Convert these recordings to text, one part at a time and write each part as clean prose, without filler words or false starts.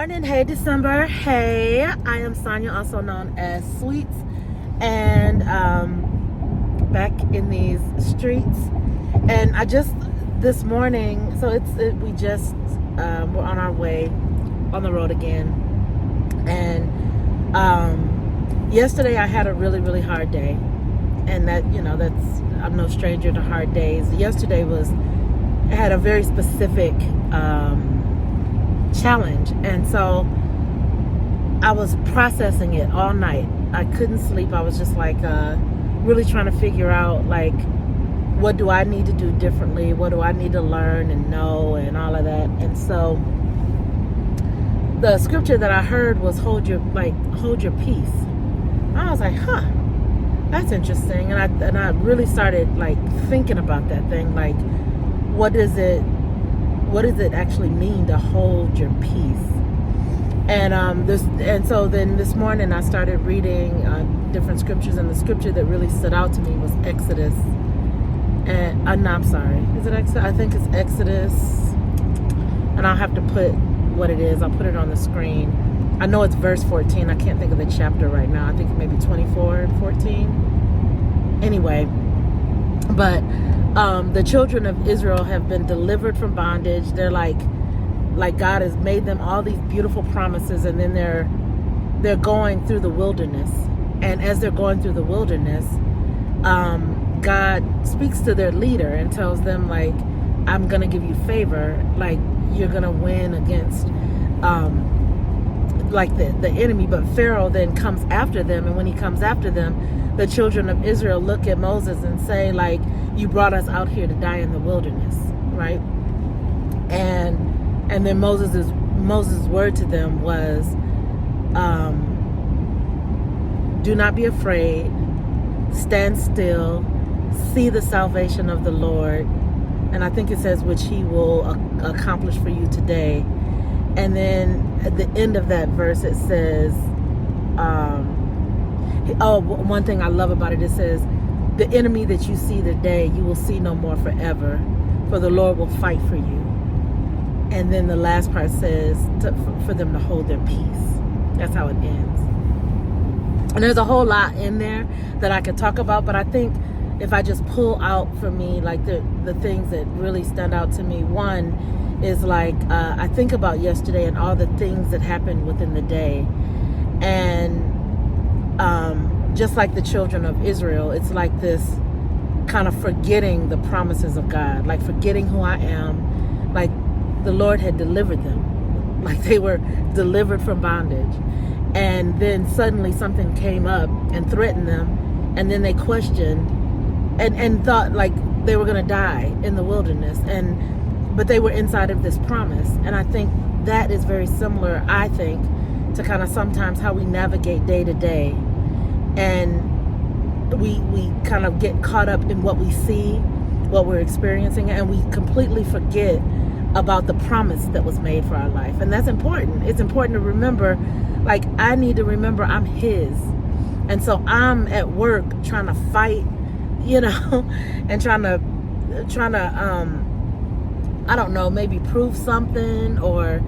morning. Hey, December. Hey, I am Sonia, also known as Sweets, and back in these streets. And this morning, so we just we're on our way on the road again. And yesterday I had a really, really hard day, and I'm no stranger to hard days. Yesterday had a very specific challenge, and so I was processing it all night. I couldn't sleep. I was just really trying to figure out what do I need to do differently, what do I need to learn and know, and all of that. And so the scripture that I heard was hold your peace. I was like, that's interesting. And I really started thinking about that thing, what does it actually mean to hold your peace? And so then this morning I started reading different scriptures, and the scripture that really stood out to me was Exodus. And no, I'm sorry, is it Exodus? I think it's Exodus, and I'll have to put what it is. I'll put it on the screen. I know it's verse 14. I can't think of the chapter right now. I think maybe 24 and 14. Anyway, but the children of Israel have been delivered from bondage. They're like God has made them all these beautiful promises, and then they're going through the wilderness. And as they're going through the wilderness, God speaks to their leader and tells them, I'm going to give you favor. You're going to win against the enemy. But Pharaoh then comes after them. And when he comes after them, the children of Israel look at Moses and say, you brought us out here to die in the wilderness, right? And then Moses' word to them was, do not be afraid, stand still, see the salvation of the Lord. And I think it says, which he will accomplish for you today. And then at the end of that verse, it says, one thing I love about it says, the enemy that you see today, you will see no more forever, for the Lord will fight for you. And then the last part says for them to hold their peace. That's how it ends. And there's a whole lot in there that I could talk about, but I think if I just pull out for me the things that really stand out to me, one is I think about yesterday and all the things that happened within the day. And just like the children of Israel, it's this kind of forgetting the promises of God, forgetting who I am, the Lord had delivered them, they were delivered from bondage. And then suddenly something came up and threatened them, and then they questioned and thought they were going to die in the wilderness, but they were inside of this promise. And I think that is very similar, I think, to kind of sometimes how we navigate day to day. And we kind of get caught up in what we see, what we're experiencing, and we completely forget about the promise that was made for our life. And that's important. It's important to remember, I need to remember I'm his. And so I'm at work trying to fight, and trying to I don't know, maybe prove something, or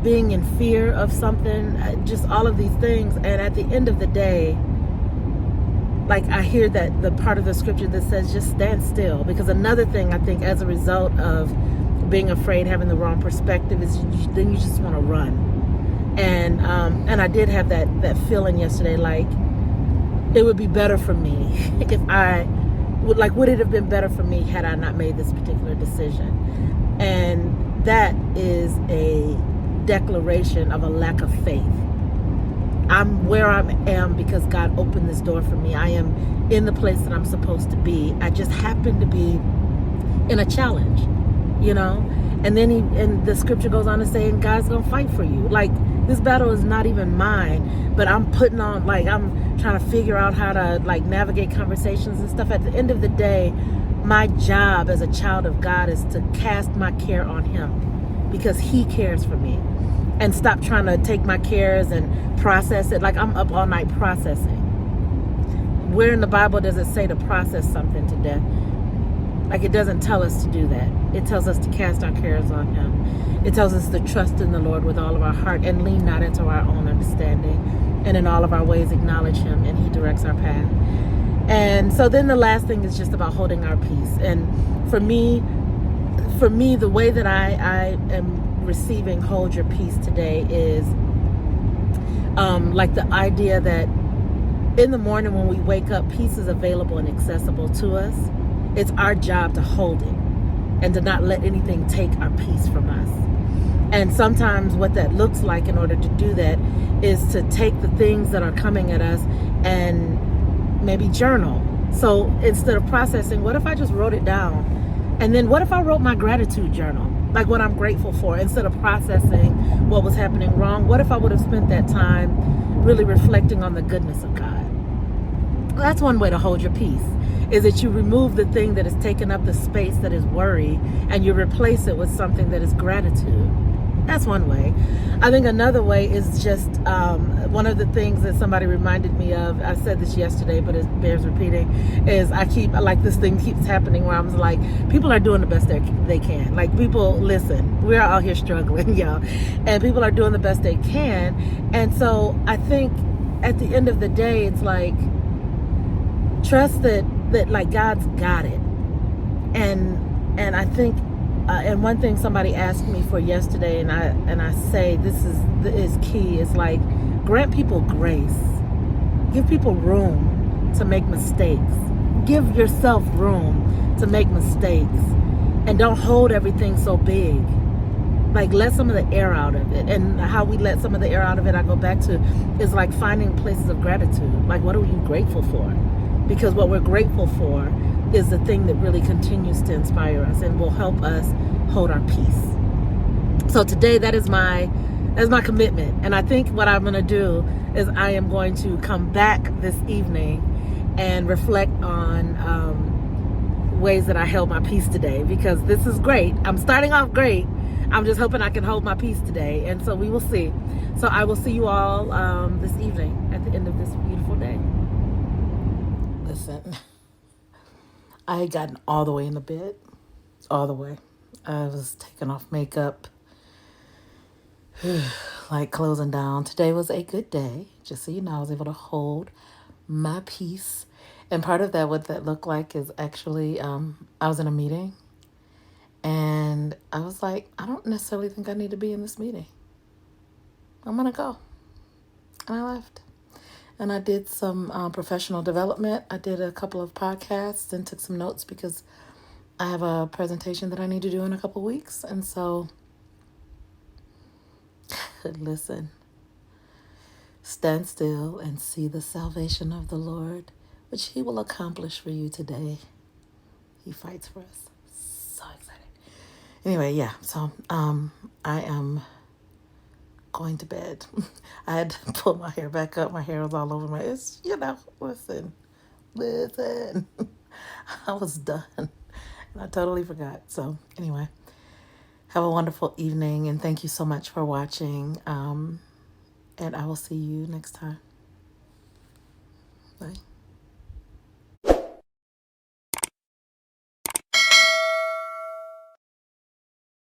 being in fear of something, just all of these things. And at the end of the day, I hear that the part of the scripture that says just stand still, because another thing I think as a result of being afraid, having the wrong perspective, is then you just want to run. And I did have that feeling yesterday, it would be better for me if I would it have been better for me had I not made this particular decision? And that is a declaration of a lack of faith. I'm where I am because God opened this door for me. I am in the place that I'm supposed to be. I just happen to be in a challenge, And then the scripture goes on to say, and God's gonna fight for you. This battle is not even mine, but I'm putting on, I'm trying to figure out how to navigate conversations and stuff. At the end of the day, my job as a child of God is to cast my care on him, because he cares for me, and stop trying to take my cares and process it. I'm up all night processing. Where in the Bible does it say to process something to death? Like, it doesn't tell us to do that. It tells us to cast our cares on him. It tells us to trust in the Lord with all of our heart and lean not into our own understanding. And in all of our ways acknowledge him, and he directs our path. And so then the last thing is just about holding our peace. And for me, the way that I am receiving hold your peace today is like the idea that in the morning when we wake up, peace is available and accessible to us. It's our job to hold it and to not let anything take our peace from us. And sometimes what that looks like in order to do that is to take the things that are coming at us and maybe journal. So instead of processing, what if I just wrote it down? And then what if I wrote my gratitude journal? Like what I'm grateful for, instead of processing what was happening wrong. What if I would have spent that time really reflecting on the goodness of God? That's one way to hold your peace, is that you remove the thing that has taken up the space that is worry, and you replace it with something that is gratitude. That's one way. I think another way is just one of the things that somebody reminded me of. I said this yesterday, but it bears repeating, is this thing keeps happening where I'm like, people are doing the best they can. Like, people, listen, we're out here struggling, y'all, and people are doing the best they can. And so I think at the end of the day, it's like, trust that like God's got it. And I think and one thing somebody asked me for yesterday, and I say this is key, is like, grant people grace. Give people room to make mistakes. Give yourself room to make mistakes. And don't hold everything so big. Like, let some of the air out of it. And how we let some of the air out of it, I go back to, is like finding places of gratitude. Like, what are you grateful for? Because what we're grateful for is the thing that really continues to inspire us and will help us hold our peace. So today, that's my commitment. And I think what I'm going to do is I am going to come back this evening and reflect on ways that I held my peace today, because this is great. I'm starting off great. I'm just hoping I can hold my peace today. And so we will see. So I will see you all this evening at the end of this beautiful day. Listen, I had gotten all the way in the bed, all the way. I was taking off makeup, like closing down. Today was a good day. Just so you know, I was able to hold my peace. And part of that, what that looked like, is actually, I was in a meeting and I was like, I don't necessarily think I need to be in this meeting. I'm going to go. And I left. And I did some professional development. I did a couple of podcasts and took some notes because I have a presentation that I need to do in a couple weeks. And so, listen, stand still and see the salvation of the Lord, which he will accomplish for you today. He fights for us. So excited. Anyway, yeah. So I am going to bed. I had to pull my hair back up. My hair was all over my, listen. I was done. And I totally forgot. So anyway, have a wonderful evening, and thank you so much for watching. And I will see you next time. Bye.